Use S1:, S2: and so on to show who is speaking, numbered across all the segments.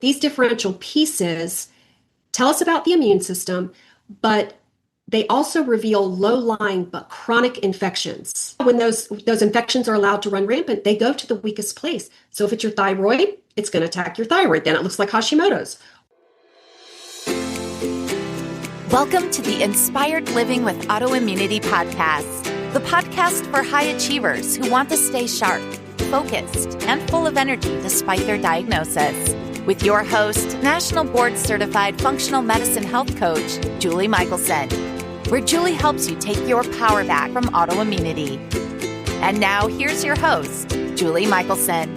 S1: these differential pieces tell us about the immune system, but they also reveal low-lying but chronic infections. When those infections are allowed to run rampant, they go to the weakest place. So if it's your thyroid, it's going to attack your thyroid. Then it looks like Hashimoto's.
S2: Welcome to the Inspired Living with Autoimmunity podcast, the podcast for high achievers who want to stay sharp, focused, and full of energy despite their diagnosis. With your host, National Board Certified Functional Medicine Health Coach, Julie Michelson, where Julie helps you take your power back from autoimmunity. And now here's your host, Julie Michelson.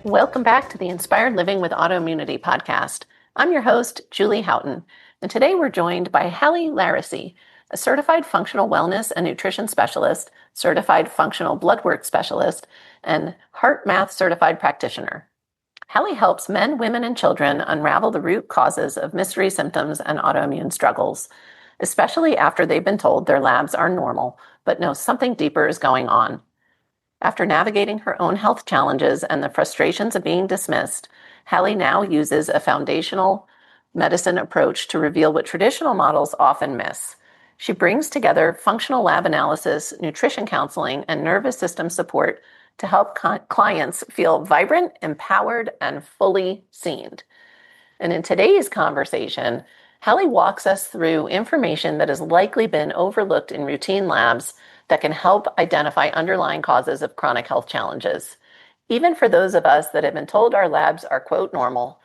S3: Welcome back to the Inspired Living with Autoimmunity podcast. I'm your host, Julie Houghton, and today we're joined by Hali Laricey, a certified functional wellness and nutrition specialist, certified functional blood work specialist, and heart math certified practitioner. Hali helps men, women, and children unravel the root causes of mystery symptoms and autoimmune struggles, especially after they've been told their labs are normal, but know something deeper is going on. After navigating her own health challenges and the frustrations of being dismissed, Hali now uses a foundational medicine approach to reveal what traditional models often miss. She brings together functional lab analysis, nutrition counseling, and nervous system support to help clients feel vibrant, empowered, and fully seen. And in today's conversation, Hali walks us through information that has likely been overlooked in routine labs that can help identify underlying causes of chronic health challenges. Even for those of us that have been told our labs are, quote, normal,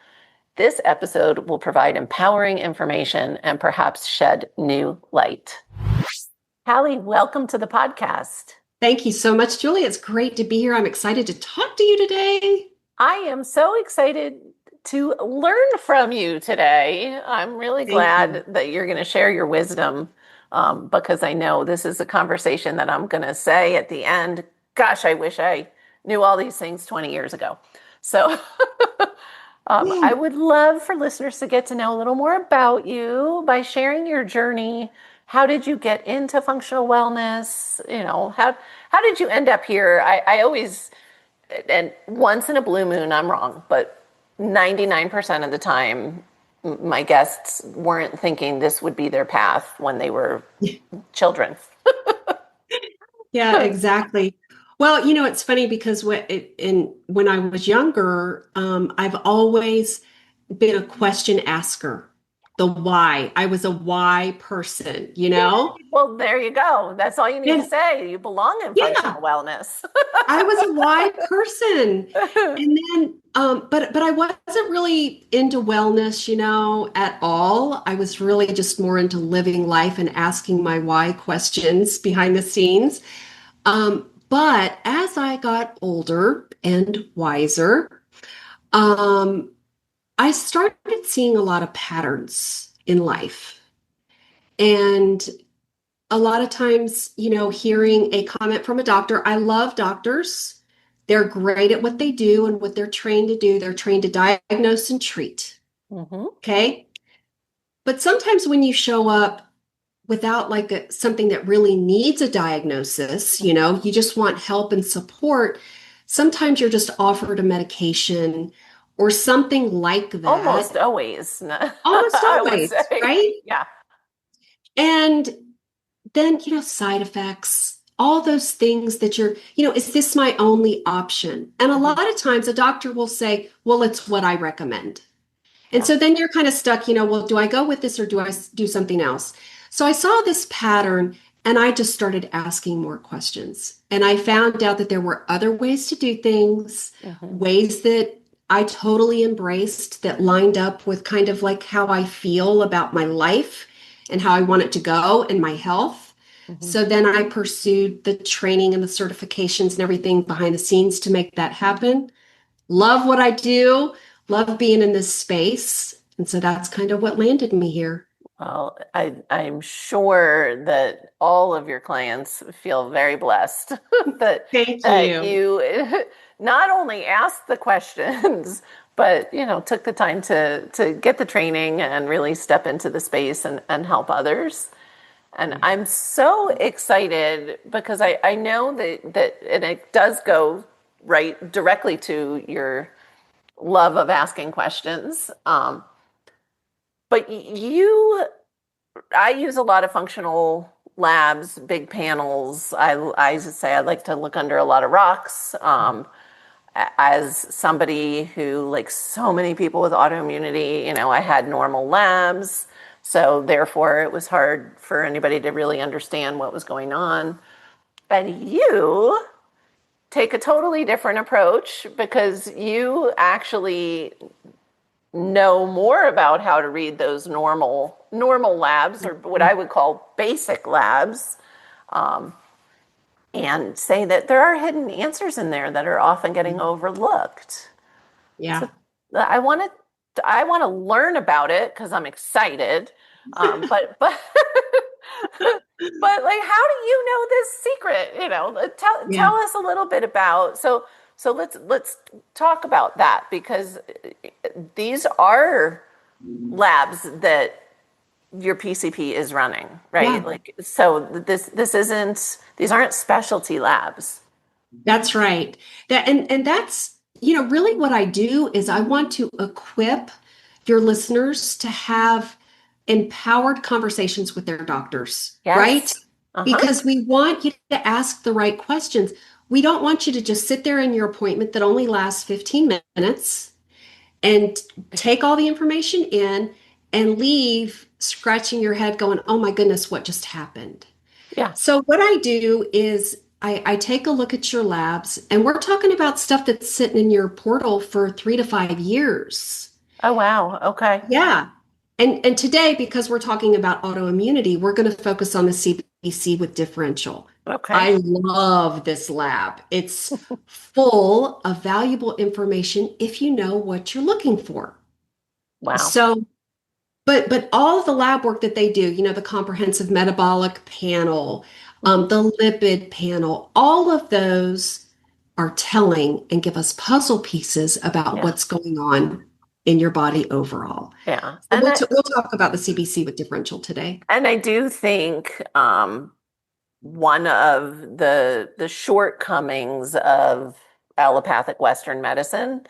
S3: this episode will provide empowering information and perhaps shed new light. Hali, welcome to the podcast.
S1: Thank you so much, Julie. It's great to be here. I'm excited to talk to you today.
S3: I am so excited to learn from you today. I'm really glad that you're going to share your wisdom. Because I know this is a conversation that I'm going to say at the end, gosh, I wish I knew all these things 20 years ago. So I would love for listeners to get to know a little more about you by sharing your journey. How did you get into functional wellness? You know, how did you end up here? I always, and once in a blue moon, I'm wrong, but 99% of the time, my guests weren't thinking this would be their path when they were children.
S1: Yeah, exactly. Well, you know, it's funny because when I was younger, I've always been a question asker. The why. I was a why person, you know?
S3: Well, there you go. That's all you need to say. You belong in functional wellness.
S1: I was a why person. And then, but I wasn't really into wellness, you know, at all. I was really just more into living life and asking my why questions behind the scenes. But as I got older and wiser, I started seeing a lot of patterns in life. And a lot of times, you know, hearing a comment from a doctor, I love doctors. They're great at what they do and what they're trained to do. They're trained to diagnose and treat. Mm-hmm. Okay. But sometimes when you show up without something that really needs a diagnosis, you know, you just want help and support. Sometimes you're just offered a medication or something like that.
S3: Almost always.
S1: Almost always, right?
S3: Yeah.
S1: And then, you know, side effects, all those things that you know, is this my only option? And a lot of times a doctor will say, well, it's what I recommend. And so then you're kind of stuck, you know, well, do I go with this or do I do something else? So I saw this pattern and I just started asking more questions. And I found out that there were other ways to do things, ways that I totally embraced that lined up with kind of like how I feel about my life and how I want it to go and my health. So then I pursued the training and the certifications and everything behind the scenes to make that happen. Love what I do, love being in this space. And so that's kind of what landed me here.
S3: Well, I'm sure that all of your clients feel very blessed that,
S1: Thank
S3: that you not only ask the questions, but took the time to get the training and really step into the space and help others. And
S1: Yeah.
S3: I'm so excited because I know that and it does go right directly to your love of asking questions. But I use a lot of functional labs, big panels. I just say I like to look under a lot of rocks. As somebody who, like so many people with autoimmunity, I had normal labs. So therefore, it was hard for anybody to really understand what was going on. And you take a totally different approach because you actually know more about how to read those normal labs, or what I would call basic labs, and say that there are hidden answers in there that are often getting overlooked. So
S1: Yeah.
S3: I want to learn about it because I'm excited. But but like, how do you know this secret? Tell
S1: Yeah.
S3: us a little bit about. So let's talk about that, because these are labs that your PCP is running, right?
S1: Yeah.
S3: Like, so this isn't, these aren't specialty labs.
S1: That's right. And that's, really what I do is I want to equip your listeners to have empowered conversations with their doctors, right?
S3: Yes. Uh-huh.
S1: Because we want you to ask the right questions. We don't want you to just sit there in your appointment that only lasts 15 minutes and take all the information in and leave scratching your head going, oh my goodness, what just happened?
S3: Yeah.
S1: So what I do is I take a look at your labs, and we're talking about stuff that's sitting in your portal for 3 to 5 years.
S3: Oh, wow. Okay.
S1: Yeah. And today, because we're talking about autoimmunity, we're going to focus on the CBC with differential.
S3: Okay.
S1: I love this lab. It's full of valuable information if you know what you're looking for.
S3: Wow.
S1: So but all of the lab work that they do, the comprehensive metabolic panel,
S3: Mhm.
S1: the lipid panel, all of those are telling and give us puzzle pieces about
S3: Yeah.
S1: what's going on in your body overall.
S3: Yeah.
S1: So we'll talk about the CBC with differential today.
S3: And I do think one of the shortcomings of allopathic Western medicine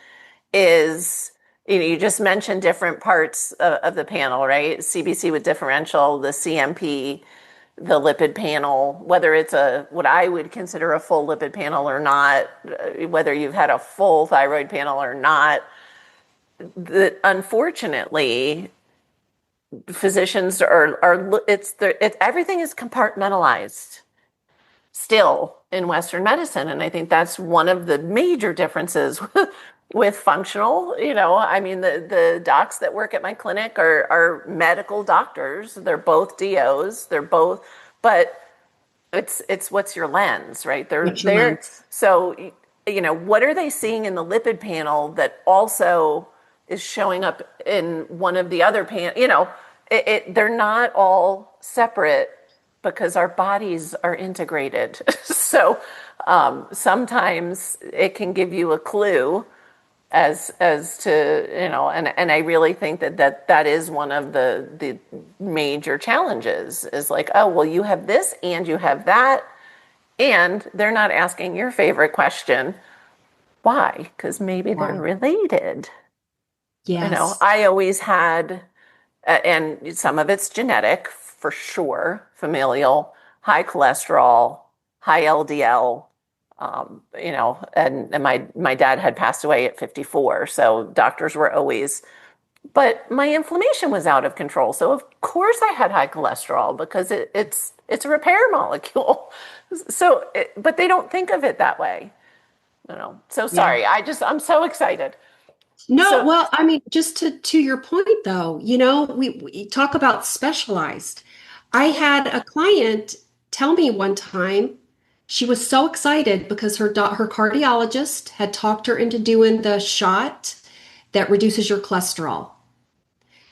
S3: is, you just mentioned different parts of the panel, right? CBC with differential, the CMP, the lipid panel, whether it's what I would consider a full lipid panel or not, whether you've had a full thyroid panel or not. Unfortunately, physicians everything is compartmentalized still in Western medicine. And I think that's one of the major differences with functional. I mean, the docs that work at my clinic are medical doctors. They're both DOs. They're both, but it's what's your lens, right? They're
S1: What's your
S3: they're
S1: lens?
S3: so what are they seeing in the lipid panel that also is showing up in one of the other they're not all separate because our bodies are integrated. So sometimes it can give you a clue as to, and I really think that is one of the major challenges, is like, oh, well, you have this and you have that, and they're not asking your favorite question, why? Because maybe they're
S1: Why?
S3: related.
S1: Yes.
S3: I always had, and some of it's genetic for sure, familial, high cholesterol, high LDL, and my dad had passed away at 54. So doctors were always, but my inflammation was out of control. So of course I had high cholesterol because it's a repair molecule. So, but they don't think of it that way. So
S1: Yeah.
S3: sorry. I'm so excited.
S1: No,
S3: So,
S1: well, I mean, just to your point though, we talk about specialized. I had a client tell me one time she was so excited because her cardiologist had talked her into doing the shot that reduces your cholesterol.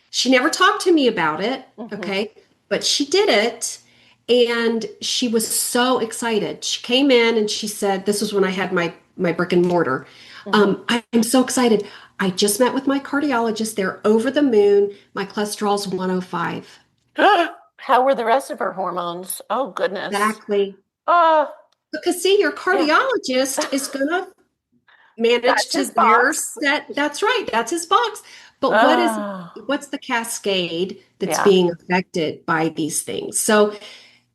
S1: She never talked to me about it,
S3: mhm,
S1: okay? But she did it and she was so excited. She came in and she said, this was when I had my brick and mortar.
S3: mhm.
S1: I'm so excited. I just met with my cardiologist. They're over the moon. My cholesterol's 105.
S3: How were the rest of her hormones? Oh, goodness.
S1: Exactly.
S3: Oh,
S1: Because see, your
S3: yeah.
S1: cardiologist is going to manage
S3: That's
S1: to
S3: his
S1: their
S3: box.
S1: set. That's right. That's his box. But
S3: Oh,
S1: what's the cascade that's
S3: yeah,
S1: being affected by these things? So,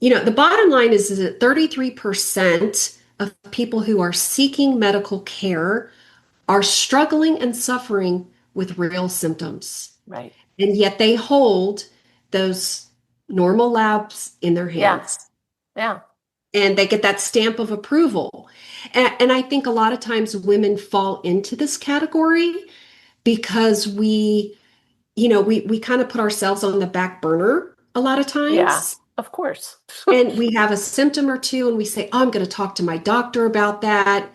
S1: the bottom line is that 33% of people who are seeking medical care are struggling and suffering with real symptoms.
S3: right.
S1: And yet they hold those normal labs in their
S3: Yeah,
S1: hands
S3: yeah,
S1: and they get that stamp of approval. And I think a lot of times women fall into this category because we kind of put ourselves on the back burner a lot of
S3: yeah,
S1: times.
S3: of course.
S1: And we have a symptom or two and we say, oh, I'm going to talk to my doctor about that.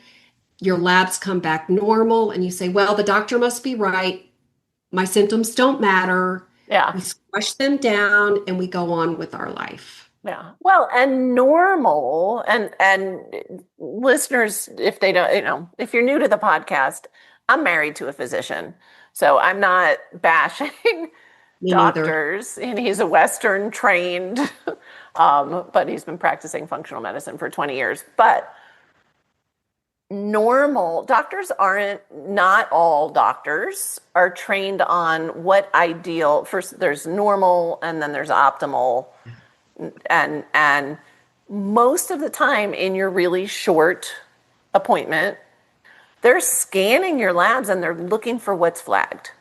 S1: Your labs come back normal. And you say, well, the doctor must be right. My symptoms don't matter.
S3: Yeah,
S1: We squash them down and we go on with our life.
S3: yeah. Well, and normal, and listeners, if they don't, if you're new to the podcast, I'm married to a physician, so I'm not bashing
S1: Me neither.
S3: doctors, and he's a Western trained, but he's been practicing functional medicine for 20 years. But normal doctors aren't, not all doctors are trained on what ideal. First, there's normal, and then there's optimal, and most of the time in your really short appointment, they're scanning your labs and they're looking for what's flagged,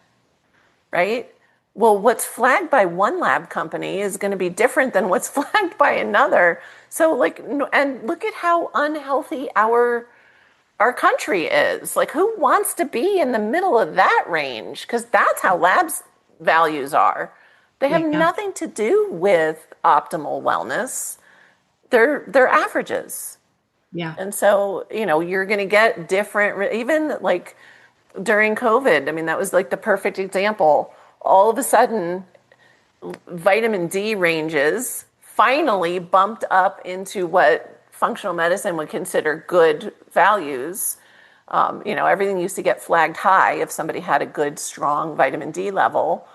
S3: right? Well, what's flagged by one lab company is going to be different than what's flagged by another. So, like, and look at how unhealthy our country is. Like, who wants to be in the middle of that range? Because that's how labs values are. They have
S1: Yeah.
S3: nothing to do with optimal wellness. They're averages.
S1: Yeah.
S3: And so, you're going to get different, even like during COVID. I mean, that was like the perfect example. All of a sudden, vitamin D ranges finally bumped up into what functional medicine would consider good values. Everything used to get flagged high if somebody had a good, strong vitamin D level.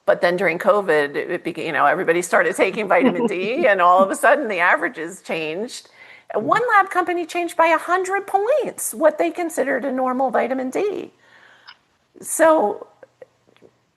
S3: But then during COVID, it became, everybody started taking vitamin D, and all of a sudden the averages changed. One lab company changed by 100 points what they considered a normal vitamin D. So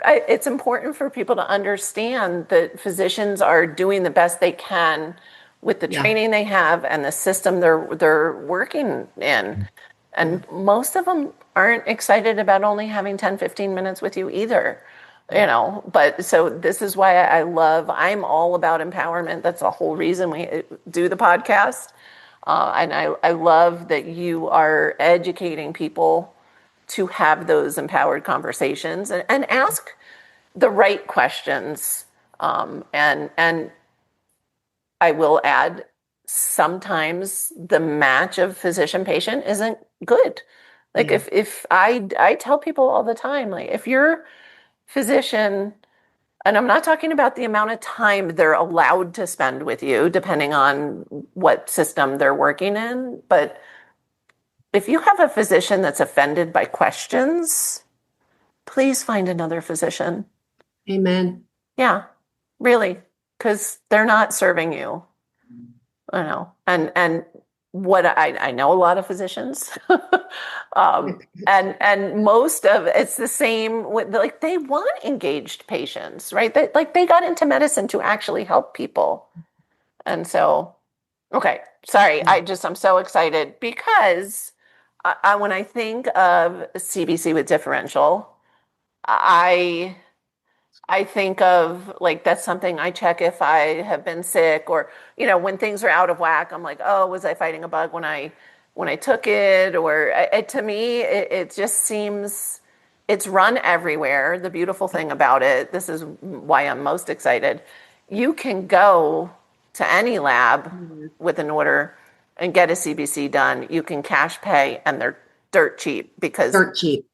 S3: it's important for people to understand that physicians are doing the best they can with the
S1: Yeah.
S3: training they have and the system they're working in. And most of them aren't excited about only having 10, 15 minutes with you either. But so this is why I'm all about empowerment. That's the whole reason we do the podcast. And I love that you are educating people to have those empowered conversations and ask the right questions. And I will add, sometimes the match of physician patient isn't good. Like,
S1: Yeah.
S3: if I tell people all the time, like, if your physician, and I'm not talking about the amount of time they're allowed to spend with you, depending on what system they're working in, but if you have a physician that's offended by questions, please find another physician.
S1: Amen.
S3: Yeah, really, because they're not serving you. I know. And what I know a lot of physicians, and most of it's the same with, like, they want engaged patients, right? They got into medicine to actually help people. And so, okay, sorry, I'm so excited because when I think of CBC with differential, I I think of, like, that's something I check if I have been sick, or when things are out of whack. I'm like, oh, was I fighting a bug when I took it? Or to me, it just seems it's run everywhere. The beautiful thing about it, this is why I'm most excited. You can go to any lab with an order and get a CBC done. You can cash pay, and they're dirt cheap because
S1: Dirt cheap.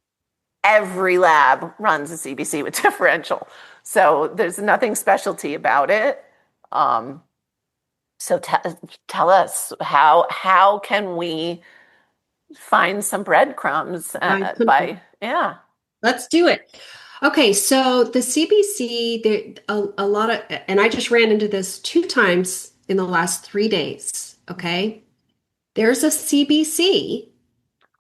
S3: every lab runs a CBC with differential. So there's nothing specialty about it. Um, so tell us, how can we find some breadcrumbs
S1: Find some-
S3: yeah.
S1: Let's do it. Okay, so the CBC, a lot of, and I just ran into this 2 times in the last 3 days. Okay, there's a CBC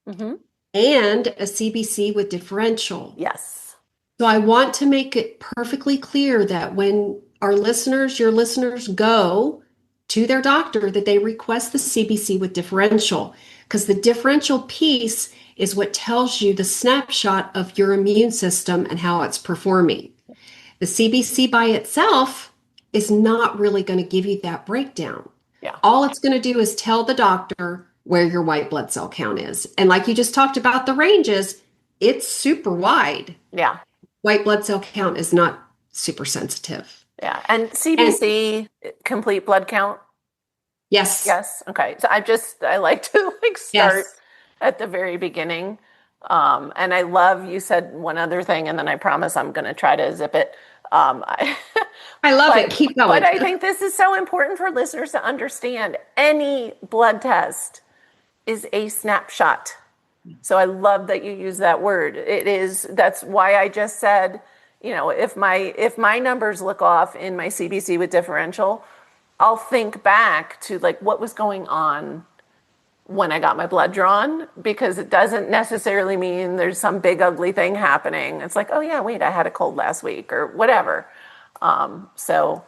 S3: Hmm.
S1: and a CBC with differential.
S3: Yes.
S1: So I want to make it perfectly clear that when your listeners go to their doctor, that they request the CBC with differential, because the differential piece is what tells you the snapshot of your immune system and how it's performing. The CBC by itself is not really going to give you that breakdown.
S3: Yeah.
S1: All it's going to do is tell the doctor where your white blood cell count is. And like you just talked about the ranges, it's super wide.
S3: Yeah.
S1: White blood cell count is not super sensitive.
S3: Yeah. And
S1: And
S3: CBC, complete blood count.
S1: yes,
S3: Yes. Okay. So I like to start
S1: yes,
S3: at the very beginning. And I love, you said one other thing, and then I promise I'm going to try to zip it. I,
S1: I love it.
S3: but,
S1: Keep
S3: but
S1: going.
S3: I think this is so important for listeners to understand. Any blood test is a snapshot. So I love that you use that word. That's why I just said, if my numbers look off in my CBC with differential, I'll think back to like what was going on when I got my blood drawn, because it doesn't necessarily mean there's some big ugly thing happening. It's like, oh yeah, wait, I had a cold last week or whatever. So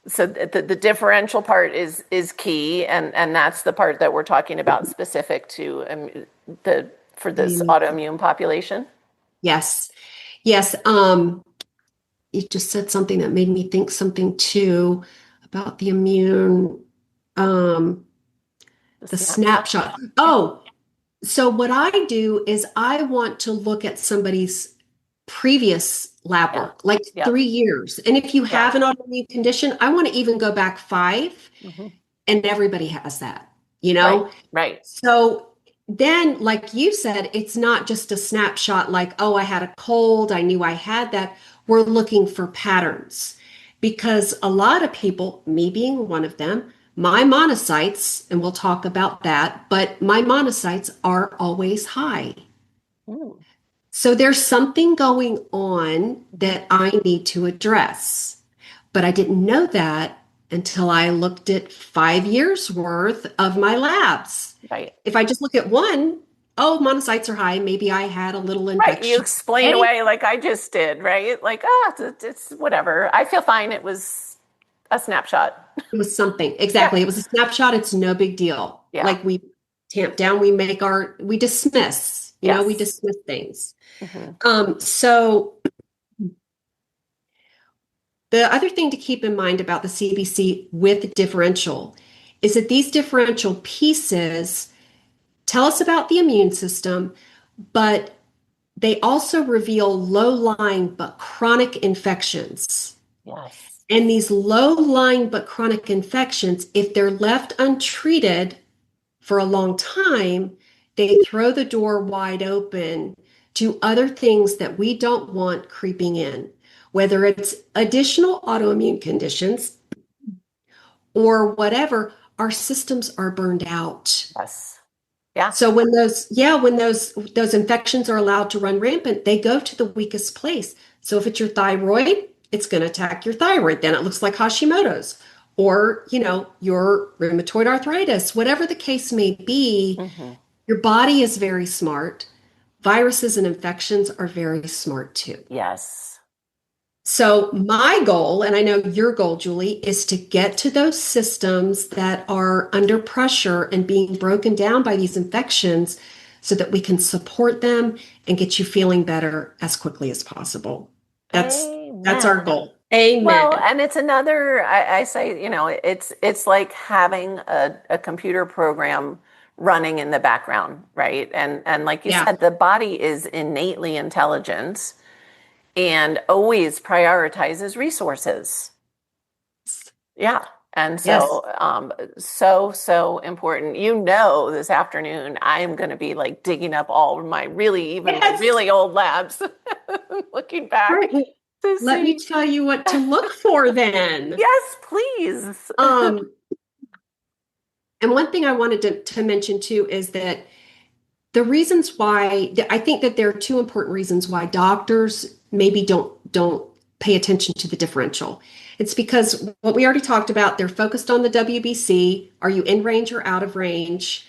S3: the differential part is key, and that's the part that we're talking about specific to for this autoimmune population.
S1: Yes, yes. You just said something that made me think something too about the immune, um,
S3: The
S1: the
S3: snapshot.
S1: snapshot.
S3: Yeah.
S1: Oh, so what I do is I want to look at somebody's previous lab
S3: Yeah.
S1: work, like
S3: Yep.
S1: 3 years. And if you
S3: Yeah.
S1: have an autoimmune condition, I want to even go back 5,
S3: Hmm.
S1: and everybody has that, you
S3: Right.
S1: know?
S3: Right.
S1: So then, like you said, it's not just a snapshot like, oh, I had a cold, I knew I had that. We're looking for patterns because a lot of people, me being one of them, my monocytes, and we'll talk about that, but my monocytes are always high.
S3: Mm.
S1: So there's something going on that I need to address. But I didn't know that until I looked at 5 years worth of my labs.
S3: Right.
S1: If I just look at one, oh, monocytes are high. Maybe I had a little
S3: Right. You
S1: infection.
S3: explain
S1: Hey,
S3: away like I just did, right? Like, it's whatever. I feel fine. It was a snapshot.
S1: it was something.
S3: Yep.
S1: Exactly. It was a snapshot. It's no big deal.
S3: Yeah.
S1: Like we tamp down, we dismiss, we
S3: Yes.
S1: dismiss things.
S3: Hmm.
S1: So the other thing to keep in mind about the CBC with differential is that these differential pieces tell us about the immune system, but they also reveal low-lying but chronic infections.
S3: Yes.
S1: And these low-lying but chronic infections, if they're left untreated for a long time, they throw the door wide open to other things that we don't want creeping in, whether it's additional autoimmune conditions or whatever. Our systems are burned out.
S3: Yes. Yeah.
S1: So when those infections are allowed to run rampant, they go to the weakest place. So if it's your thyroid, it's going to attack your thyroid. Then it looks like Hashimoto's, or your rheumatoid arthritis, whatever the case may be.
S3: Hmm.
S1: Your body is very smart. Viruses and infections are very smart too.
S3: Yes.
S1: So my goal, and I know your goal, Julie, is to get to those systems that are under pressure and being broken down by these infections so that we can support them and get you feeling better as quickly as possible. That's our
S3: Amen.
S1: goal. Amen.
S3: Well, and it's another, I say, it's like having a computer program running in the background, right? And like you
S1: Yeah.
S3: said, the body is innately intelligent and always prioritizes resources. Yeah. And
S1: Yes.
S3: so, so important. This afternoon, I am going to be like digging up all of my even my
S1: Yes.
S3: really old labs, looking
S1: All
S3: back
S1: right. Well,
S3: to
S1: let me
S3: see.
S1: tell you what to look for then.
S3: Yes, please.
S1: Um, and one thing I wanted to mention too is that the reasons why I think that there are two important reasons why doctors maybe don't pay attention to the differential. It's because what we already talked about, they're focused on the WBC. Are you in range or out of range?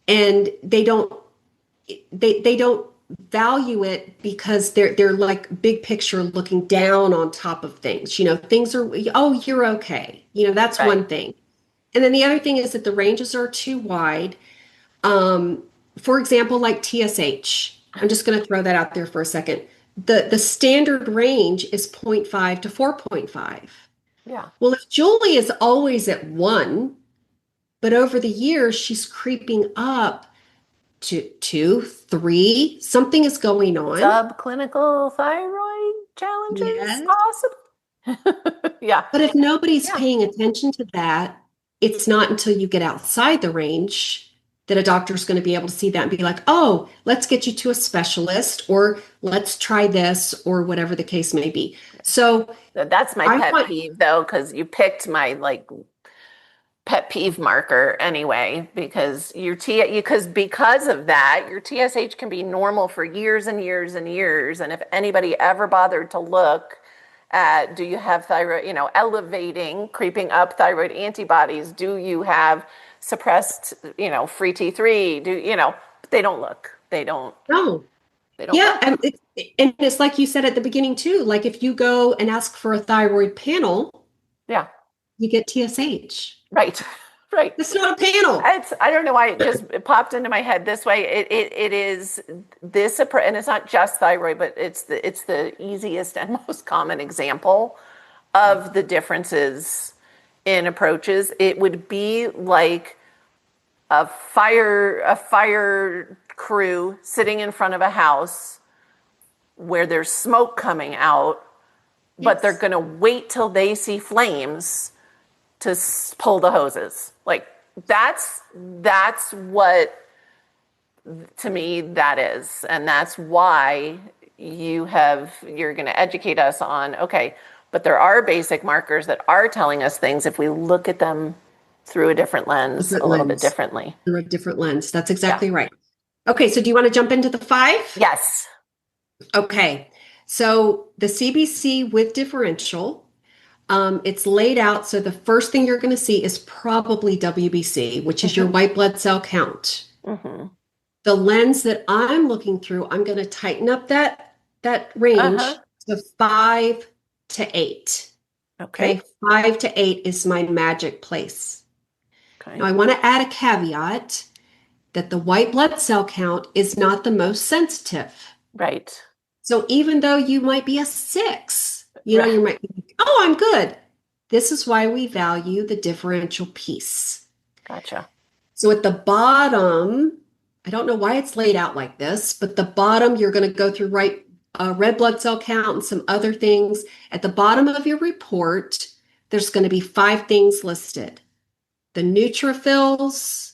S1: And they don't value it because they're like big picture looking down on top of things. Things are, oh, you're okay. That's
S3: Right.
S1: one thing. And then the other thing is that the ranges are too wide. For example, like TSH. I'm just going to throw that out there for a second. The standard range is 0.5 to 4.5.
S3: Yeah.
S1: Well, if Julie is always at 1, but over the years she's creeping up to 2, 3, something is going on.
S3: Subclinical thyroid challenges,
S1: Yes.
S3: possible. Yeah.
S1: But if nobody's
S3: Yeah.
S1: paying attention to that, it's not until you get outside the range that a doctor's going to be able to see that and be like, oh, let's get you to a specialist, or let's try this, or whatever the case may be. So
S3: That's my
S1: I
S3: pet
S1: want,
S3: peeve, though, because you picked my pet peeve marker anyway, because because of that, your TSH can be normal for years and years and years. And if anybody ever bothered to look at, do you have thyroid, elevating, creeping up thyroid antibodies? Do you have suppressed, free T3? They don't look. They don't
S1: no. Yeah,
S3: look.
S1: and it's like you said at the beginning too. Like if you go and ask for a thyroid panel,
S3: Yeah.
S1: you get TSH.
S3: Right. Right.
S1: It's not a panel.
S3: I don't know why it popped into my head this way. It is this, and it's not just thyroid, but it's the easiest and most common example of the differences in approaches. It would be like a fire crew sitting in front of a house where there's smoke coming out, but they're going to wait till they see flames to pull the hoses. Like that's what, to me, that is. And that's why you're going to educate us on, okay, but there are basic markers that are telling us things if we look at them through a different lens, a little bit differently.
S1: Through a different lens. That's exactly right. Okay, so do you want to jump into the 5?
S3: Yes.
S1: Okay, so the CBC with differential, it's laid out. So the first thing you're going to see is probably WBC, which is your white blood cell count.
S3: Mm-hmm.
S1: The lens that I'm looking through, I'm going to tighten up that range to 5 to 8. Okay, 5 to 8 is my magic place.
S3: Okay.
S1: Now I want to add a caveat that the white blood cell count is not the most sensitive.
S3: Right.
S1: So even though you might be a 6, you might be like, oh, I'm good. This is why we value the differential piece.
S3: Gotcha.
S1: So at the bottom, I don't know why it's laid out like this, but the bottom, you're going to go through red blood cell count and some other things. At the bottom of your report, there's going to be 5 things listed: the neutrophils,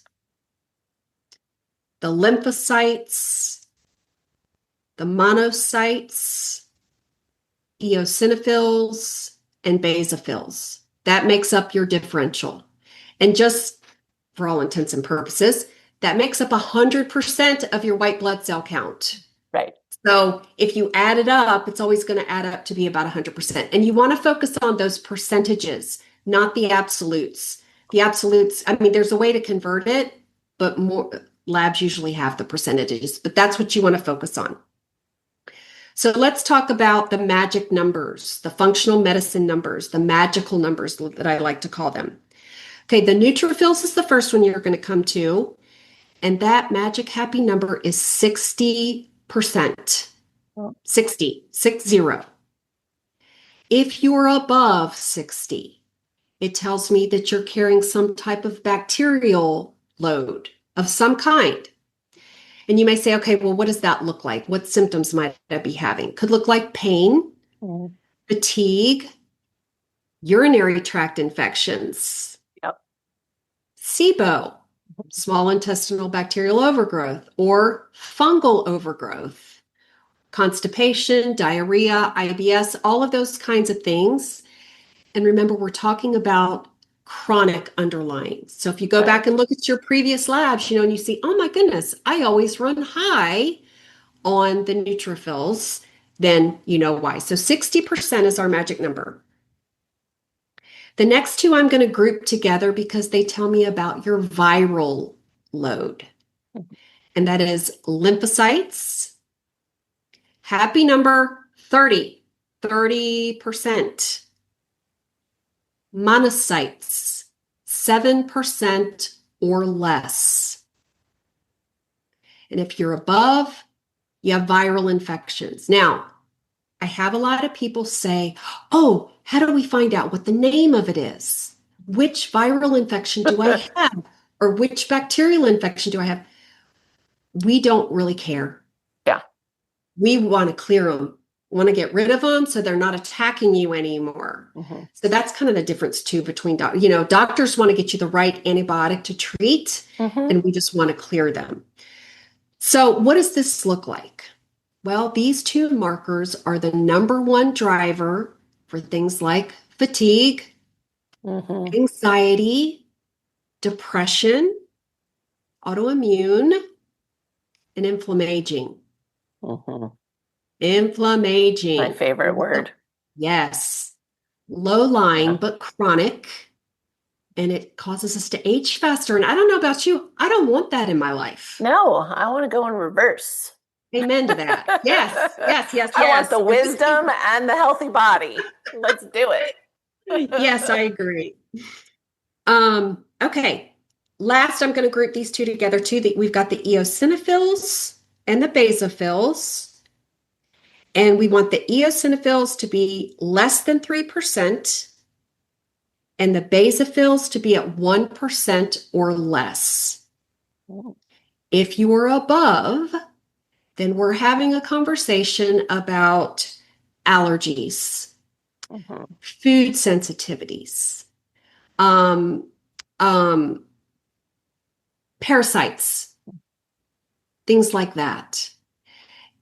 S1: the lymphocytes, the monocytes, eosinophils, and basophils. That makes up your differential. And just for all intents and purposes, that makes up 100% of your white blood cell count.
S3: Right.
S1: So if you add it up, it's always going to add up to be about 100%. And you want to focus on those percentages, not the absolutes. The absolutes, I mean, there's a way to convert it, but more labs usually have the percentages, but that's what you want to focus on. So let's talk about the magic numbers, the functional medicine numbers, the magical numbers that I like to call them. Okay, the neutrophils is the first one you're going to come to, and that magic happy number is 60%. 60. If you're above 60, it tells me that you're carrying some type of bacterial load of some kind. And you may say, okay, well, what does that look like? What symptoms might I be having? Could look like pain, fatigue, urinary tract infections, SIBO, small intestinal bacterial overgrowth, or fungal overgrowth, constipation, diarrhea, IBS, all of those kinds of things. And remember, we're talking about chronic underlying. So if you go back and look at your previous labs, and you see, oh my goodness, I always run high on the neutrophils, then you know why. So 60% is our magic number. The next two I'm going to group together because they tell me about your viral load. And that is lymphocytes. Happy number 30, 30%. Monocytes, 7% or less. And if you're above, you have viral infections. Now, I have a lot of people say, oh, how do we find out what the name of it is? Which viral infection do I have? Or which bacterial infection do I have? We don't really care.
S3: Yeah.
S1: We want to clear them, want to get rid of them so they're not attacking you anymore. Mm-hmm. So that's kind of the difference too between, doctors want to get you the right antibiotic to treat, and we just want to clear them. So what does this look like? Well, these two markers are the number one driver for things like fatigue, anxiety, depression, autoimmune, and inflammaging. Inflammaging.
S3: My favorite word.
S1: Yes. Low lying, but chronic. And it causes us to age faster. And I don't know about you. I don't want that in my life.
S3: No, I want to go in reverse.
S1: Amen to that. Yes.
S3: I want the wisdom and the healthy body. Let's do it.
S1: Yes, I agree. Okay. Last, I'm going to group these two together too. We've got the eosinophils and the basophils. And we want the eosinophils to be less than 3% and the basophils to be at 1% or less. If you are above, then we're having a conversation about allergies, food sensitivities, parasites, things like that.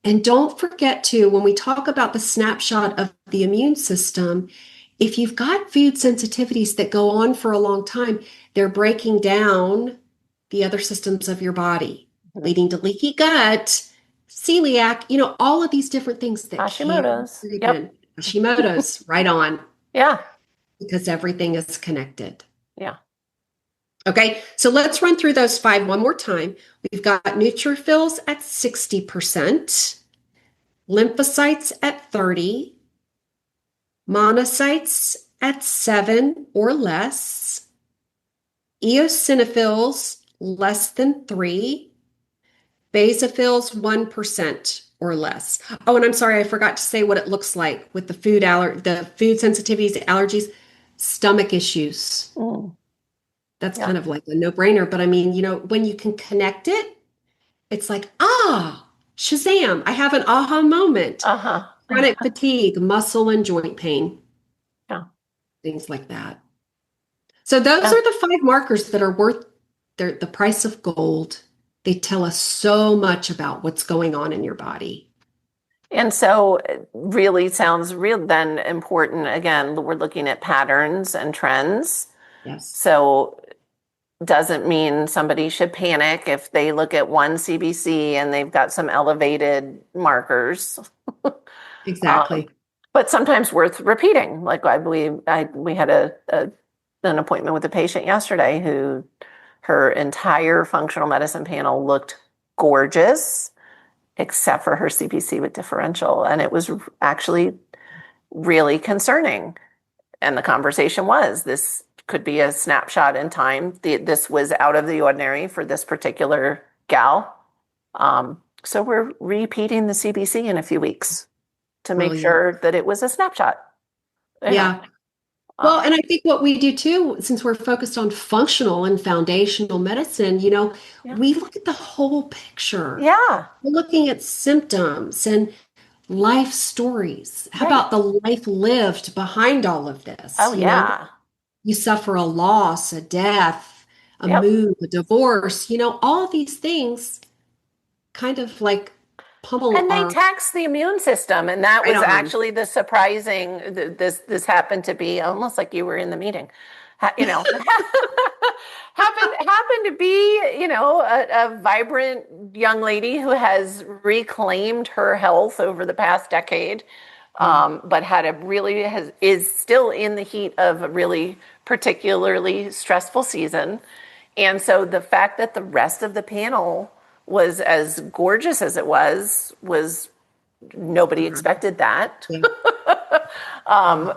S1: And don't forget to, when we talk about the snapshot of the immune system, if you've got food sensitivities that go on for a long time, they're breaking down the other systems of your body, leading to leaky gut, celiac, all of these different things that
S3: Hashimoto's.
S1: Yep. Hashimoto's, right on.
S3: Yeah.
S1: Because everything is connected.
S3: Yeah.
S1: Okay, so let's run through those 5 one more time. We've got neutrophils at 60%, lymphocytes at 30%, monocytes at 7 or less, eosinophils less than 3, basophils 1% or less. Oh, and I'm sorry, I forgot to say what it looks like with the food sensitivities, allergies, stomach issues. That's kind of like a no-brainer. But I mean, when you can connect it, it's like, Shazam, I have an aha moment. Chronic fatigue, muscle and joint pain.
S3: Yeah.
S1: Things like that. So those are the 5 markers that are worth the price of gold. They tell us so much about what's going on in your body.
S3: And so it really sounds then important. Again, we're looking at patterns and trends.
S1: Yes.
S3: So doesn't mean somebody should panic if they look at one CBC and they've got some elevated markers.
S1: Exactly.
S3: But sometimes worth repeating. Like we had an appointment with a patient yesterday who her entire functional medicine panel looked gorgeous, except for her CBC with differential. And it was actually really concerning. And the conversation was, this could be a snapshot in time. This was out of the ordinary for this particular gal. So we're repeating the CBC in a few weeks to make sure that it was a snapshot.
S1: Yeah. Well, and I think what we do too, since we're focused on functional and foundational medicine, we look at the whole picture.
S3: Yeah.
S1: We're looking at symptoms and life stories. How about the life lived behind all of this?
S3: Oh, yeah.
S1: You suffer a loss, a death, a move, a divorce, all of these things kind of like pummel.
S3: And they tax the immune system. And that was actually the surprising, this happened to be almost like you were in the meeting. you know, happen to be, a vibrant young lady who has reclaimed her health over the past decade, but is still in the heat of a really particularly stressful season. And so the fact that the rest of the panel was as gorgeous as it was nobody expected that.
S1: Yeah.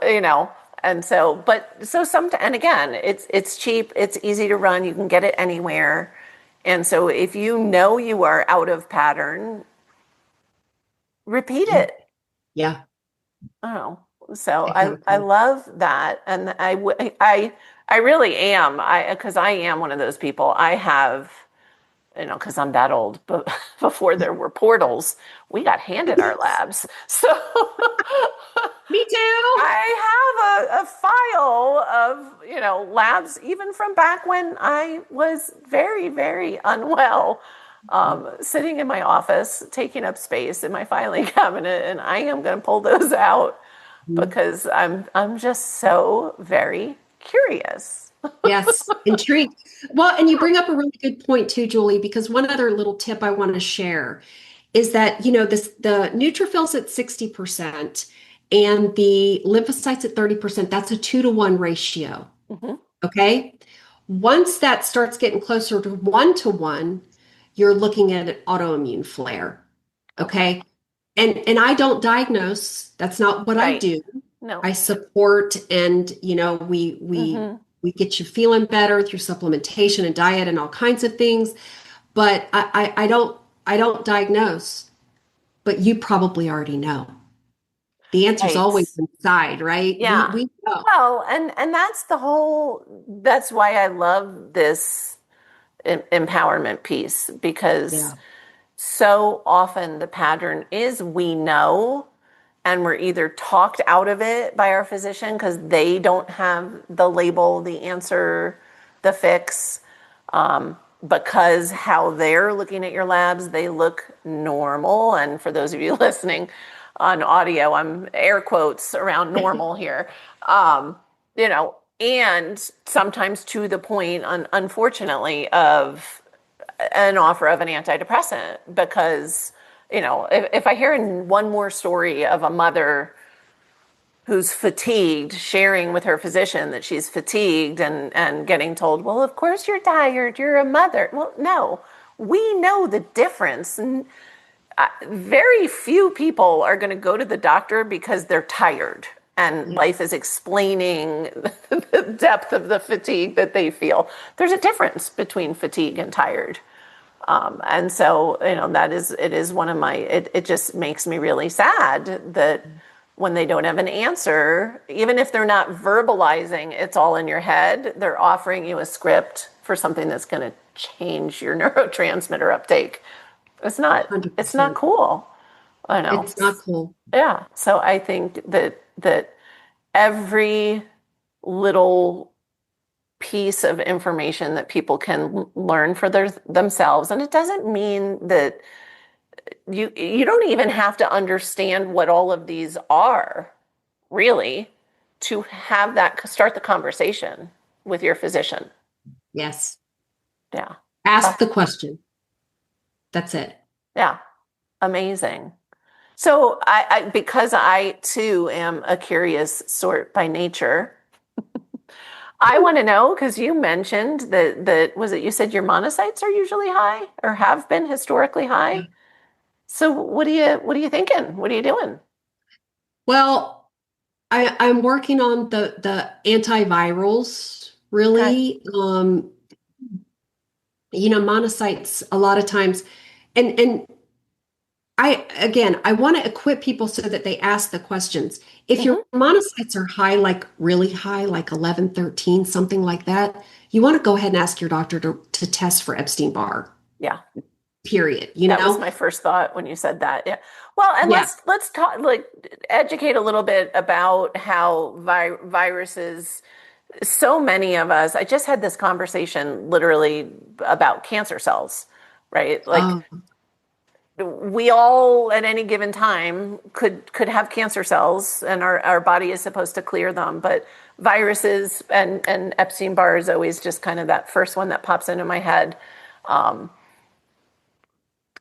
S3: you know, and so, and again, it's cheap, it's easy to run, you can get it anywhere. And so if you know you are out of pattern, repeat
S1: Yeah.
S3: it.
S1: Yeah.
S3: Oh, so I
S1: Exactly.
S3: love that. And I really am, because I am one of those people. I have, because I'm that old, but before there were portals, we got handed our labs. So
S1: Me too.
S3: I have a file of, labs even from back when I was very, very unwell, sitting in my office, taking up space in my filing cabinet, and I am going to pull those out
S1: Mhm.
S3: because I'm just so very curious.
S1: Yes, intrigued. Well, and you bring up a really good point too, Julie, because one other little tip I want to share is that, the neutrophils at 60% and the lymphocytes at 30%, that's a 2-to-1 ratio.
S3: Hmm.
S1: Okay. Once that starts getting closer to 1-to-1, you're looking at an autoimmune flare.
S3: Okay.
S1: Okay. And I don't diagnose. That's not what I
S3: Right.
S1: do.
S3: No.
S1: I support, and
S3: Hmm.
S1: we get you feeling better through supplementation and diet and all kinds of things. But I don't diagnose. But you probably already know. The answer's
S3: Right.
S1: always inside, right? We
S3: Yeah.
S1: we know.
S3: Well, and that's why I love this empowerment piece, because
S1: Yeah.
S3: so often the pattern is we know, and we're either talked out of it by our physician because they don't have the label, the answer, the fix, because how they're looking at your labs, they look normal. And for those of you listening on audio, I'm air quotes around normal here. And sometimes to the point, unfortunately, of an offer of an antidepressant, because if I hear one more story of a mother who's fatigued sharing with her physician that she's fatigued, and getting told, well, of course you're tired, you're a mother. Well, no, we know the difference. And very few people are going to go to the doctor because they're tired and
S1: Yeah.
S3: life is explaining the depth of the fatigue that they feel. There's a difference between fatigue and tired. And so, it is one of it just makes me really sad that when they don't have an answer, even if they're not verbalizing, it's all in your head, they're offering you a script for something that's going to change your neurotransmitter uptake. It's not
S1: 100%.
S3: cool. I know.
S1: It's not cool.
S3: Yeah. So I think that every little piece of information that people can learn for themselves, and it doesn't mean that you don't even have to understand what all of these are, really, to have that start the conversation with your physician.
S1: Yes.
S3: Yeah.
S1: Ask the question. That's it.
S3: Yeah. Amazing. So because I too am a curious sort by nature, I want to know, because you mentioned that was it, you said your monocytes are usually high or have been historically high. So what are you thinking? What are you doing?
S1: Well, I'm working on the antivirals,
S3: Okay.
S1: really. Monocytes a lot of times, and I want to equip people so that they ask the questions. If your
S3: Hmm.
S1: monocytes are high, like really high, like 11, 13, something like that, you want to go ahead and ask your doctor to test for Epstein-Barr,
S3: Yeah.
S1: period,
S3: That was my first thought when you said that. Yeah. Well, and
S1: Yeah.
S3: let's talk, like, educate a little bit about how viruses, so many of us, I just had this conversation literally about cancer cells, right? Like,
S1: Oh,
S3: we all at any given time could have cancer cells, and our body is supposed to clear them, but viruses, and Epstein-Barr is always just kind of that first one that pops into my head.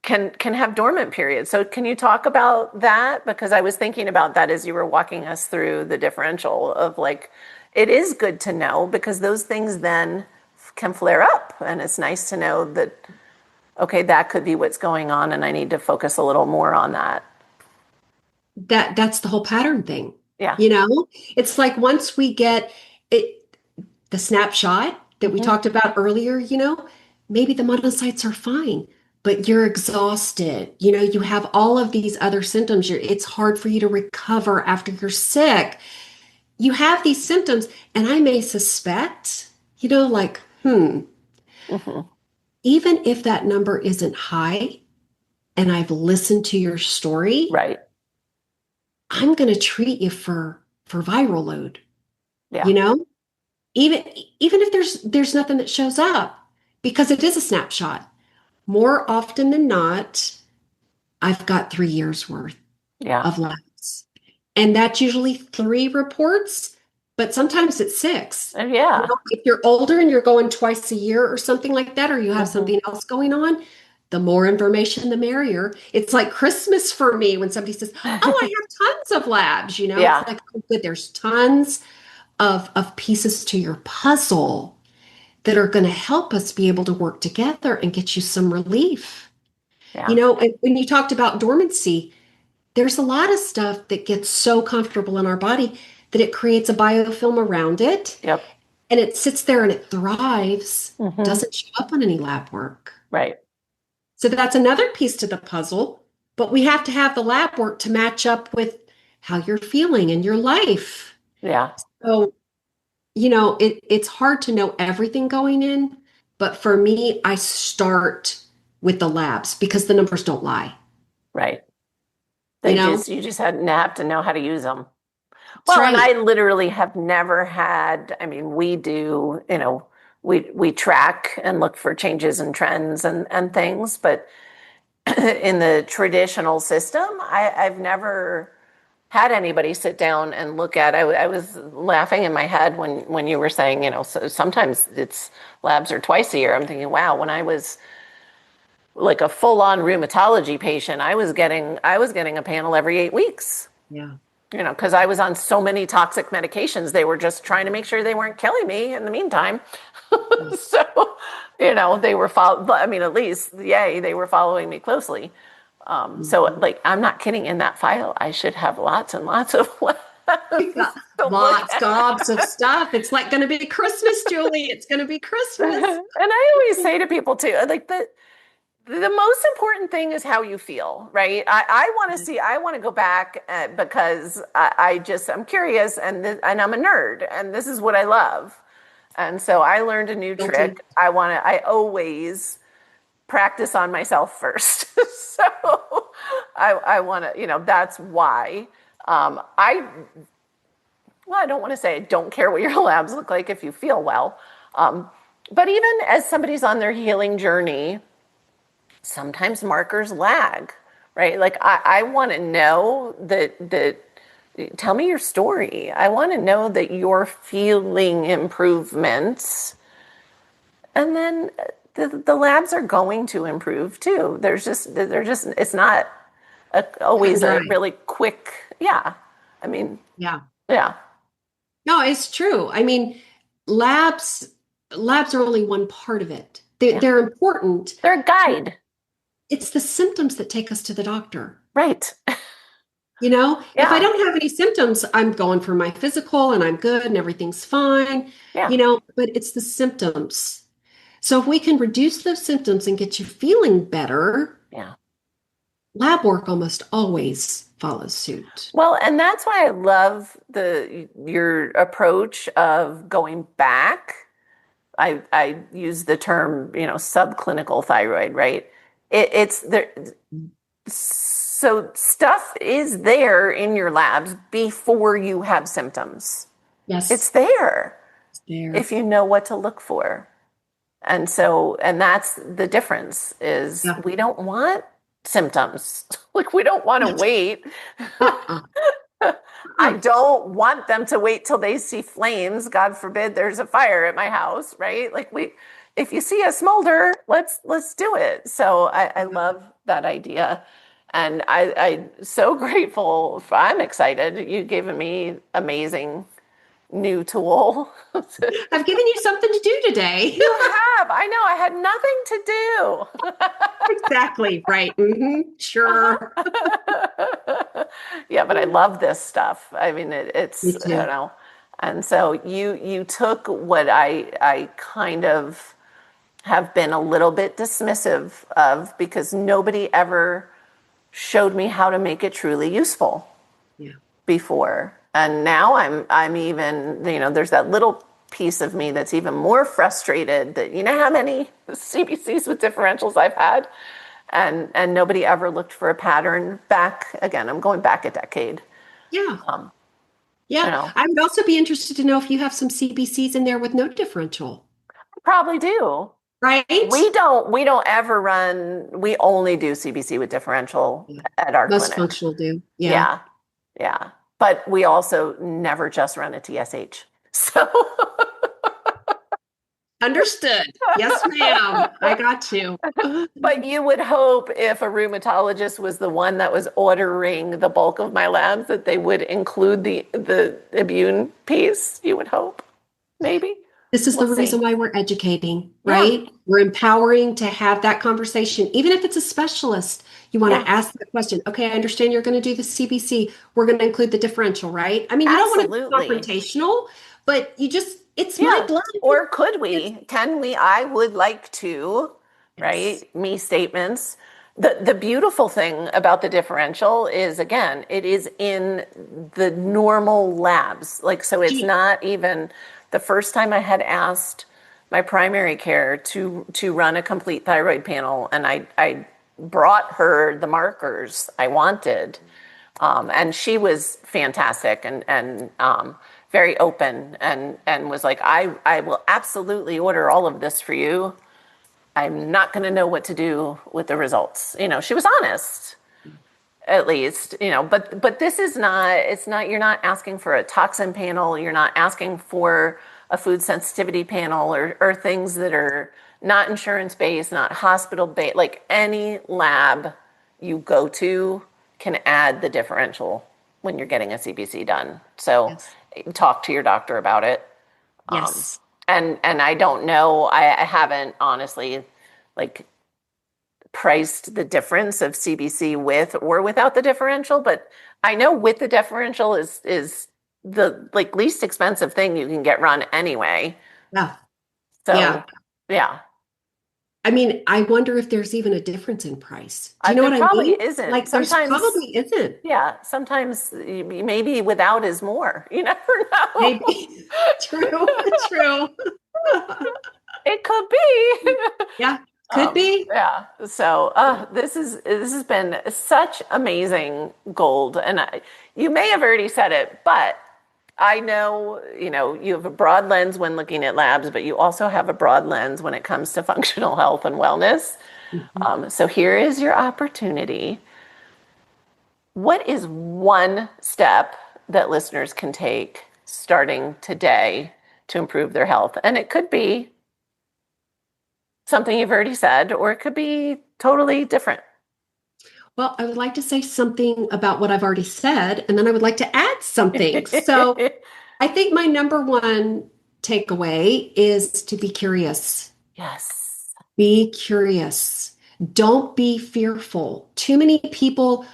S3: Can have dormant periods. So can you talk about that? Because I was thinking about that as you were walking us through the differential of like, it is good to know because those things then can flare up. And it's nice to know that, okay, that could be what's going on and I need to focus a little more on that.
S1: That's the whole pattern thing.
S3: Yeah.
S1: It's like once we get it, the snapshot that we
S3: Mhm.
S1: talked about earlier, maybe the monocytes are fine, but you're exhausted. You have all of these other symptoms. It's hard for you to recover after you're sick. You have these symptoms, and I may suspect, like,
S3: Mhm.
S1: even if that number isn't high and I've listened to your story,
S3: Right.
S1: I'm going to treat you for viral load,
S3: Yeah.
S1: you know? Even even if there's nothing that shows up because it is a snapshot. More often than not, I've got 3 years worth
S3: Yeah.
S1: of labs. And that's usually 3 reports, but sometimes it's 6.
S3: Yeah.
S1: If you're older and you're going twice a year or something like that, or you have
S3: Mhm.
S1: something else going on, the more information, the merrier. It's like Christmas for me when somebody says, "Oh, I have tons of labs." It's
S3: Yeah.
S1: like, oh, good, there's tons of pieces to your puzzle that are going to help us be able to work together and get you some relief.
S3: Yeah.
S1: And when you talked about dormancy, there's a lot of stuff that gets so comfortable in our body that it creates a biofilm around it
S3: Yep.
S1: and it sits there and it thrives,
S3: Mhm.
S1: doesn't show up on any lab work.
S3: Right.
S1: So that's another piece to the puzzle, but we have to have the lab work to match up with how you're feeling in your life.
S3: Yeah.
S1: So, it's hard to know everything going in, but for me, I start with the labs because the numbers don't lie,
S3: Right.
S1: you know?
S3: You just had have to know how to use them.
S1: That's
S3: Well, and
S1: right.
S3: I literally have never had, I mean, we do, we track and look for changes and trends and things, but in the traditional system, I've never had anybody sit down and look at. I was laughing in my head when you were saying, so sometimes it's labs are twice a year. I'm thinking, wow, when I was like a full-on rheumatology patient, I was getting a panel every 8 weeks.
S1: Yeah.
S3: Because I was on so many toxic medications, they were just trying to make sure they weren't killing me in the meantime.
S1: Yeah.
S3: So, they were I mean, at least, yay, they were following me closely. So,
S1: Mhm.
S3: like, I'm not kidding. In that file, I should have lots and lots of
S1: We got
S3: to look
S1: lots,
S3: at.
S1: gobs of stuff. It's like going to be Christmas, Julie. It's going to be Christmas.
S3: And I always say to people too, like the most important thing is how you feel, right? I want to go back because I'm curious and I'm a nerd and this is what I love. And so I learned a new
S1: Guilty.
S3: trick. I always practice on myself first. So I want to, that's why I don't want to say I don't care what your labs look like if you feel well. Um, but even as somebody's on their healing journey, sometimes markers lag, right? Like I want to know that tell me your story. I want to know that you're feeling improvements. And then the labs are going to improve too. It's not
S1: Cut and
S3: always a
S1: dry.
S3: really quick, yeah. I mean,
S1: Yeah.
S3: yeah,
S1: No, it's true. I mean, labs labs are only one part of it. They're,
S3: yeah.
S1: they're important.
S3: They're a guide,
S1: It's the symptoms that take us to the doctor.
S3: right?
S1: If I
S3: Yeah,
S1: don't have any symptoms, I'm going for my physical and I'm good and everything's fine,
S3: yeah,
S1: but it's the symptoms. So if we can reduce those symptoms and get you feeling better,
S3: yeah.
S1: lab work almost always follows suit.
S3: Well, and that's why I love the your approach of going back. I use the term, subclinical thyroid, right? It's there. So stuff is there in your labs before you have symptoms. It's
S1: Yes,
S3: there
S1: it's there.
S3: if you know what to look for. And that's the difference is
S1: Yeah.
S3: we don't want symptoms. Like we don't want to wait.
S1: Uh-uh.
S3: I don't want them to wait till they see flames. God forbid there's a fire at my house, right? Like if you see a smolder, let's do it. So I love that idea. And I'm so grateful. I'm excited. You've given me amazing new tool.
S1: I've given you something to do today.
S3: You have. I know. I had nothing to do.
S1: Exactly. Right. Sure.
S3: Yeah, but I love this stuff. I mean, it's,
S1: Me too.
S3: and so you took what I kind of have been a little bit dismissive of because nobody ever showed me how to make it truly useful
S1: Yeah.
S3: before. And now I'm even, there's that little piece of me that's even more frustrated that how many CBCs with differentials I've had and nobody ever looked for a pattern back again. I'm going back a decade.
S1: Yeah.
S3: Um,
S1: Yeah. I would also be interested to know if you have some CBCs in there with no differential.
S3: probably do.
S1: Right?
S3: We don't ever we only do CBC with differential
S1: Yeah.
S3: at our
S1: Most
S3: clinic.
S1: functional do. Yeah.
S3: Yeah. Yeah. But we also never just run a TSH. So
S1: Understood. Yes, ma'am. I got you.
S3: but you would hope if a rheumatologist was the one that was ordering the bulk of my labs that they would include the immune piece. You would hope. Maybe.
S1: This is the
S3: We'll see.
S1: reason why we're educating,
S3: Yeah.
S1: right? We're empowering to have that conversation. Even if it's a specialist, you want
S3: Yeah.
S1: to ask the question, okay, I understand you're going to do the CBC. We're going to include the differential, right? I mean, you don't want to be
S3: Absolutely.
S1: confrontational, but it's my
S3: Yeah.
S1: blood.
S3: Or could we? Can we? I would like to,
S1: Yes.
S3: right? Me statements. The beautiful thing about the differential is, again, it is in the normal labs. Like, so it's not even the first time I had asked my primary care to run a complete thyroid panel, and I brought her the markers I wanted. And she was fantastic and very open and was like, I will absolutely order all of this for you. I'm not going to know what to do with the results. She was honest, at least, but this is not, you're not asking for a toxin panel. You're not asking for a food sensitivity panel or things that are not insurance based, not hospital based, like any lab you go to can add the differential when you're getting a CBC done. So
S1: Yes.
S3: talk to your doctor about it.
S1: Yes.
S3: And I don't know, I haven't honestly like priced the difference of CBC with or without the differential, but I know with the differential is the like least expensive thing you can get run anyway.
S1: Yeah.
S3: So
S1: Yeah.
S3: yeah.
S1: I mean, I wonder if there's even a difference in price. Do you know
S3: There
S1: what I
S3: probably
S1: mean?
S3: isn't.
S1: Like, there's
S3: Sometimes,
S1: probably isn't.
S3: yeah, sometimes maybe without is more. You never know.
S1: Maybe. True. True.
S3: It could be.
S1: Yeah. Could be.
S3: Yeah. So this has been such amazing gold, and you may have already said it, but I know you have a broad lens when looking at labs, but you also have a broad lens when it comes to functional health and wellness.
S1: Mhm.
S3: So here is your opportunity. What is one step that listeners can take starting today to improve their health? And it could be something you've already said, or it could be totally different.
S1: Well, I would like to say something about what I've already said, and then I would like to add something. So I think my number one takeaway is to be curious.
S3: Yes.
S1: Be curious. Don't be fearful. Too many people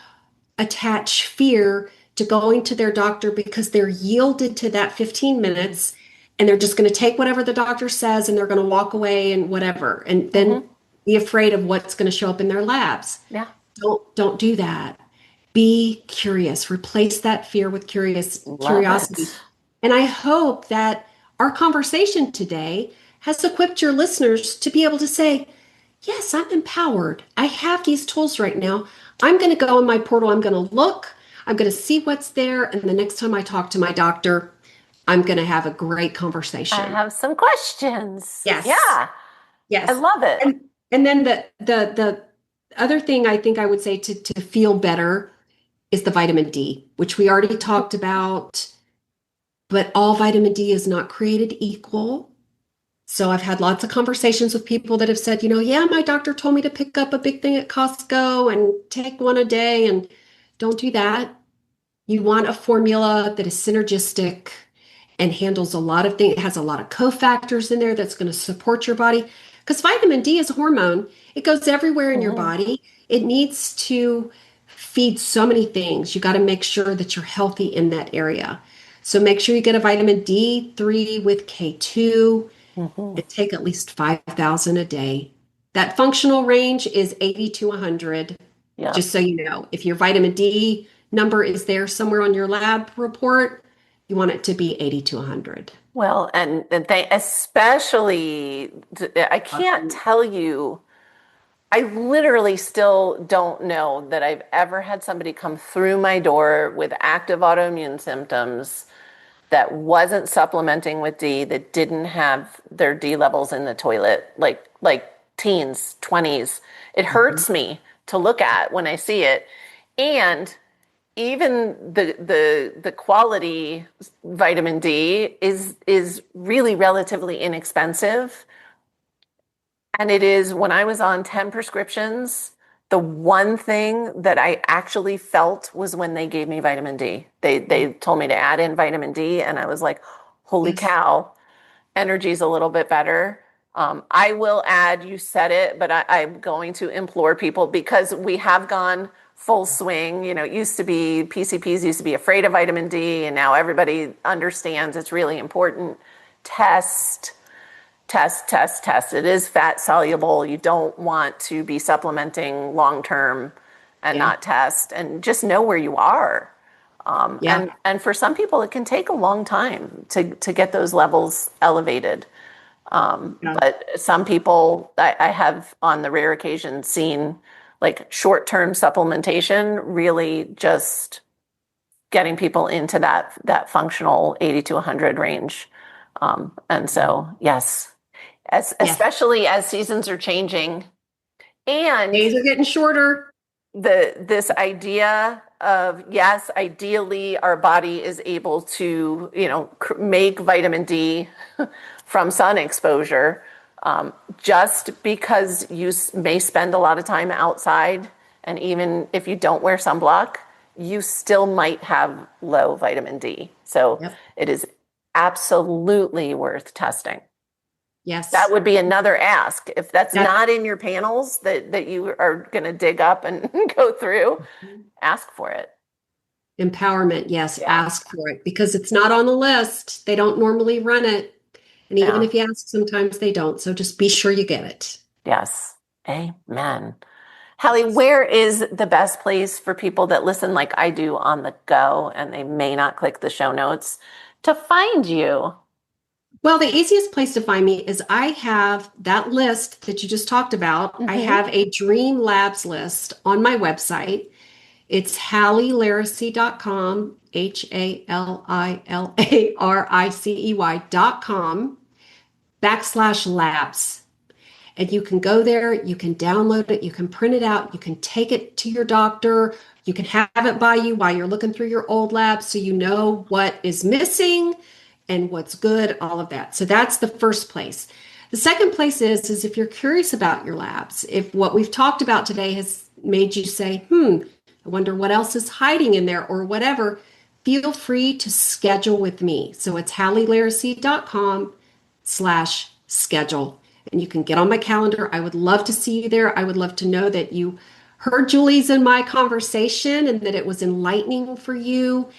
S1: attach fear to going to their doctor because they're yielded to that 15 minutes and they're just going to take whatever the doctor says and they're going to walk away and whatever and then be afraid of what's going to show up in their labs.
S3: Yeah.
S1: Don't do that. Be curious. Replace that fear with
S3: Love
S1: curiosity.
S3: it.
S1: And I hope that our conversation today has equipped your listeners to be able to say, yes, I'm empowered. I have these tools right now. I'm going to go in my portal. I'm going to look. I'm going to see what's there. And the next time I talk to my doctor, I'm going to have a great
S3: I
S1: conversation.
S3: have some questions.
S1: Yes.
S3: Yeah.
S1: Yes.
S3: I love it.
S1: And then the other thing I think I would say to feel better is the vitamin D, which we already talked about, but all vitamin D is not created equal. So I've had lots of conversations with people that have said, yeah, my doctor told me to pick up a big thing at Costco and take one a day, and don't do that. You want a formula that is synergistic and handles a lot of things. It has a lot of cofactors in there that's going to support your body. Because vitamin D is a hormone, it goes everywhere in your
S3: Mhm.
S1: body. It needs to feed so many things. You got to make sure that you're healthy in that area. So make sure you get a vitamin D3 with K2
S3: Mhm.
S1: and take at least 5,000 a day. That functional range is 80 to 100.
S3: Yeah.
S1: Just so you know, if your vitamin D number is there somewhere on your lab report, you want it to be 80 to 100.
S3: Well, and they especially, I can't tell you, I literally still don't know that I've ever had somebody come through my door with active autoimmune symptoms that wasn't supplementing with D, that didn't have their D levels in the toilet, like teens, 20s. It hurts me to look at when I see it. And even the quality vitamin D is really relatively inexpensive. And it is, when I was on 10 prescriptions, the one thing that I actually felt was when they gave me vitamin D. They told me to add in vitamin D, and I was like, holy
S1: Yes.
S3: cow, energy's a little bit better. I will add, you said it, but I'm going to implore people, because we have gone full swing. It used to be PCPs used to be afraid of vitamin D, and now everybody understands it's really important. Test, test, test, test. It is fat soluble. You don't want to be supplementing long term and
S1: Yeah.
S3: not test, and just know where you are.
S1: Yeah.
S3: And for some people, it can take a long time to get those levels elevated.
S1: Yeah.
S3: But some people, I have on the rare occasion seen like short-term supplementation really just getting people into that functional 80 to 100 range. And so, yes,
S1: Yes.
S3: especially as seasons are changing, and
S1: Days are getting shorter.
S3: this idea of, yes, ideally our body is able to make vitamin D from sun exposure. Just because you may spend a lot of time outside, and even if you don't wear sunblock, you still might have low vitamin D. So
S1: Yep.
S3: it is absolutely worth testing. That
S1: Yes.
S3: would be another ask. If that's
S1: That
S3: not in your panels that you are going to dig up and go through, ask for it.
S1: empowerment. Yes.
S3: Yeah.
S1: Ask for it because it's not on the list. They don't normally run it. And even
S3: Yeah.
S1: if you ask, sometimes they don't. So just be sure you get it.
S3: Yes. Amen. Hallie, where is the best place for people that listen like I do on the go and they may not click the show notes to find you?
S1: Well, the easiest place to find me is I have that list that you just talked about. I
S3: Mm-hmm.
S1: have a Dream Labs list on my website. It's halilaricy.com, HALILARICEY.com /labs. And you can go there, you can download it, you can print it out, you can take it to your doctor, you can have it by you while you're looking through your old labs so you know what is missing and what's good, all of that. So that's the first place. The second place is if you're curious about your labs, if what we've talked about today has made you say, I wonder what else is hiding in there or whatever, feel free to schedule with me. So it's halilaricy.com /schedule. And you can get on my calendar. I would love to see you there. I would love to know that you heard Julie's and my conversation and that it was enlightening for you.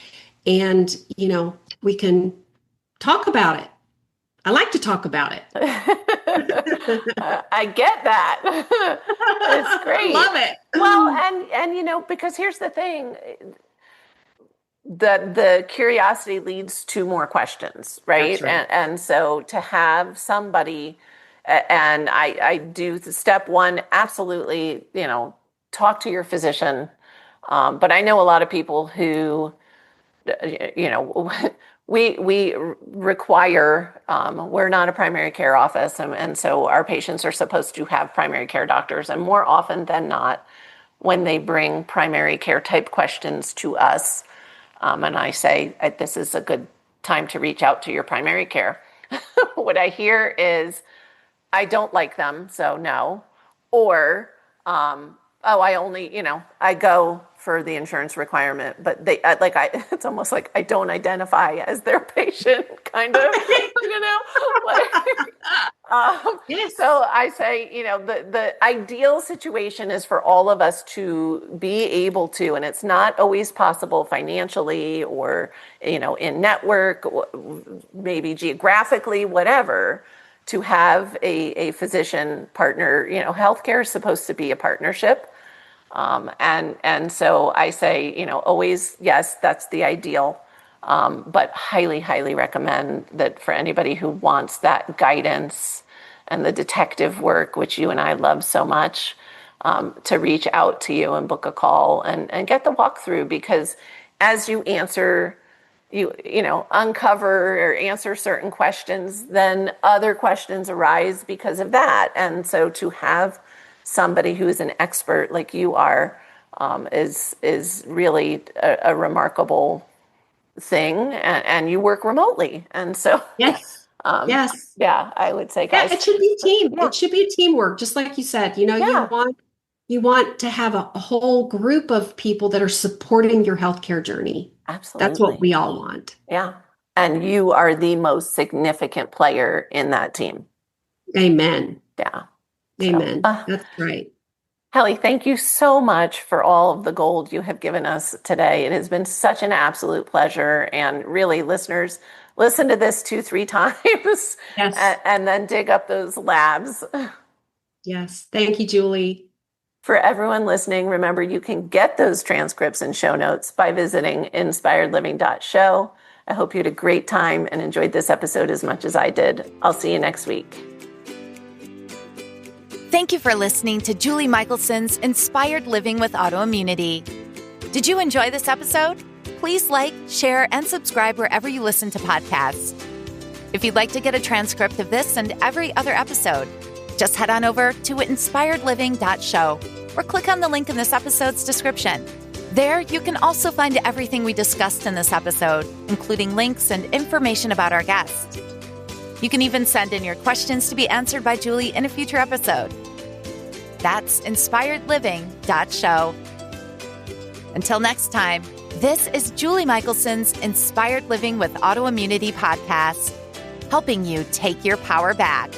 S1: And, we can talk about it. I like to talk about it.
S3: I get that. It's
S1: I
S3: great.
S1: love it.
S3: Well, and because here's the thing, the curiosity leads to more questions, right?
S1: That's right.
S3: And so to have somebody, and I do step one, absolutely, talk to your physician. But I know a lot of people who, you know, we require, we're not a primary care office, and so our patients are supposed to have primary care doctors, and more often than not, when they bring primary care type questions to us. And I say, this is a good time to reach out to your primary care. What I hear is, I don't like them, so no. Or, I only, I go for the insurance requirement, but it's almost like I don't identify as their patient, kind of,
S1: Yes.
S3: So I say, the ideal situation is for all of us to be able to, and it's not always possible financially or, in network, maybe geographically, whatever, to have a physician partner. Healthcare is supposed to be a partnership. And so I say, always, yes, that's the ideal. But highly, highly recommend that for anybody who wants that guidance and the detective work, which you and I love so much, to reach out to you and book a call and get the walkthrough, because as you answer, uncover or answer certain questions, then other questions arise because of that. And so to have somebody who is an expert like you are is really a remarkable thing, and you work remotely, and so
S1: Yes. Yes.
S3: yeah, I would say, guys,
S1: it should be team.
S3: Yeah.
S1: It should be teamwork, just like you said.
S3: Yeah.
S1: You want to have a whole group of people that are supporting your healthcare journey.
S3: Absolutely.
S1: That's what we all want.
S3: Yeah. And you are the most significant player in that team.
S1: Amen.
S3: Yeah.
S1: Amen. That's right.
S3: Hali, thank you so much for all of the gold you have given us today. It has been such an absolute pleasure. And really, listeners, listen to this 2-3 times.
S1: Yes.
S3: And then dig up those labs.
S1: Yes. Thank you, Julie.
S3: For everyone listening, remember you can get those transcripts and show notes by visiting inspiredliving.show. I hope you had a great time and enjoyed this episode as much as I did. I'll see you next week.
S2: Thank you for listening to Julie Michelson's Inspired Living with Autoimmunity. Did you enjoy this episode? Please like, share, and subscribe wherever you listen to podcasts. If you'd like to get a transcript of this and every other episode, just head on over to inspiredliving.show or click on the link in this episode's description. There, you can also find everything we discussed in this episode, including links and information about our guest. You can even send in your questions to be answered by Julie in a future episode. That's inspiredliving.show. Until next time, this is Julie Michelson's Inspired Living with Autoimmunity podcast, helping you take your power back.